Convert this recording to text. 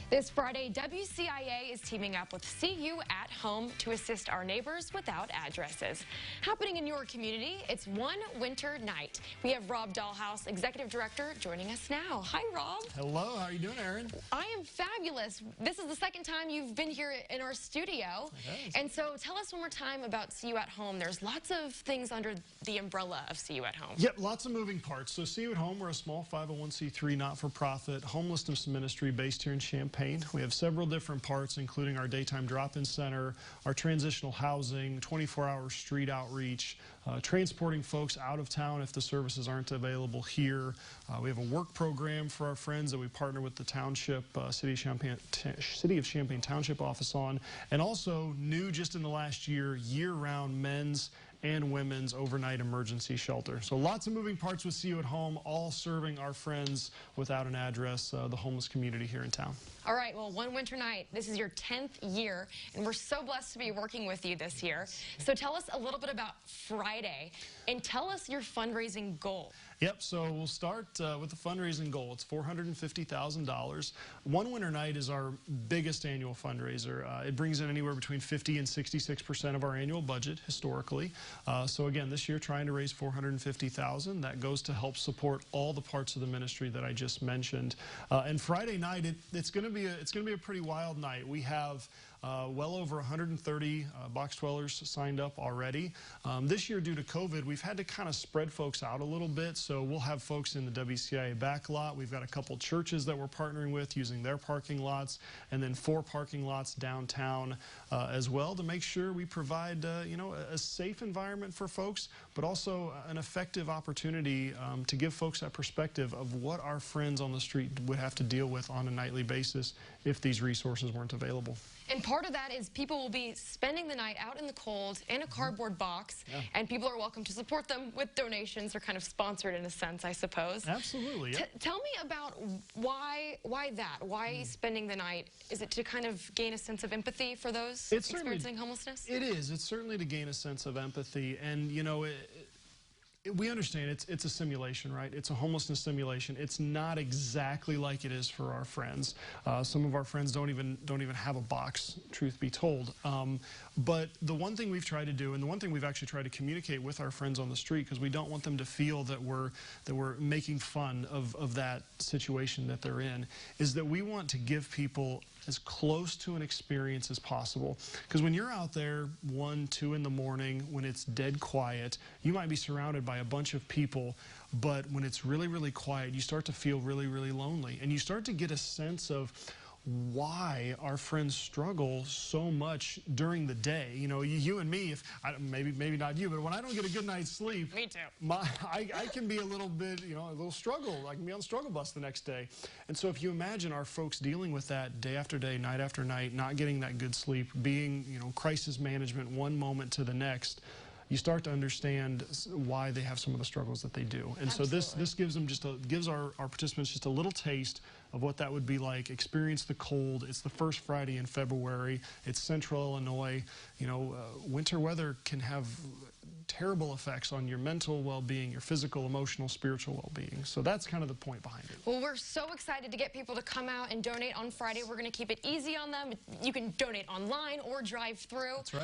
This Friday, WCIA is teaming up with CU at Home to assist our neighbors without addresses. Happening in your community, it's One Winter Night. We have Rob Dahlhaus, Executive Director, joining us now. Hi, Rob. Hello, how are you doing, Erin? I am fabulous. This is the second time you've been here in our studio. And so tell us one more time about CU at Home. There's lots of things under the umbrella of CU at Home. Yep, lots of moving parts. So CU at Home, we're a small 501c3 not-for-profit homelessness ministry based here in Champaign. We have several different parts, including our daytime drop-in center, our transitional housing, 24-hour street outreach, transporting folks out of town if the services aren't available here. We have a work program for our friends that we partner with the township, City of Champaign Township office on, and also new just in the last year, year-round men's and women's overnight emergency shelter. So lots of moving parts with CU at Home, all serving our friends without an address, the homeless community here in town. All right, well, One Winter Night, this is your 10th year, and we're so blessed to be working with you this year. So tell us a little bit about Friday, and tell us your fundraising goal. Yep, so we'll start with the fundraising goal. It's $450,000. One Winter Night is our biggest annual fundraiser. It brings in anywhere between 50 and 66% of our annual budget historically. So again, this year trying to raise $450,000. That goes to help support all the parts of the ministry that I just mentioned. And Friday night, it's going to be a pretty wild night. We have well over 130 box dwellers signed up already. This year, due to COVID, we've had to kind of spread folks out a little bit. So we'll have folks in the WCIA back lot. We've got a couple churches that we're partnering with using their parking lots, and then 4 parking lots downtown as well to make sure we provide a safe environment for folks, but also an effective opportunity to give folks that perspective of what our friends on the street would have to deal with on a nightly basis if these resources weren't available. And part of that is people will be spending the night out in the cold in a cardboard box, and people are welcome to support them with donations. They're kind of sponsored in a sense, I suppose. Absolutely. Yep. Tell me about why that? Why spending the night? Is it to kind of gain a sense of empathy for those experiencing homelessness? It is. It's certainly to gain a sense of empathy, and we understand it's a simulation, right? It's a homelessness simulation. It's not exactly like it is for our friends. Some of our friends don't even have a box, truth be told. But the one thing we've tried to do, and the one thing we've actually tried to communicate with our friends on the street, because we don't want them to feel that we're making fun of that situation that they're in, is that we want to give people as close to an experience as possible. Because when you're out there 1, 2 in the morning, when it's dead quiet, you might be surrounded by a bunch of people, but when it's really, really quiet, you start to feel really, really lonely. And you start to get a sense of why our friends struggle so much during the day. You know, you and me, maybe not you, but when I don't get a good night's sleep, me too. I can be a little bit, a little struggle. I can be on the struggle bus the next day. And so if you imagine our folks dealing with that day after day, night after night, not getting that good sleep, being, crisis management one moment to the next, you start to understand why they have some of the struggles that they do. And Absolutely. So this gives them gives our participants just a little taste of what that would be like. Experience the cold. It's the first Friday in February. It's Central Illinois. Winter weather can have terrible effects on your mental well-being, your physical, emotional, spiritual well-being. So that's kind of the point behind it. Well, we're so excited to get people to come out and donate on Friday. We're going to keep it easy on them. You can donate online or drive through. That's right.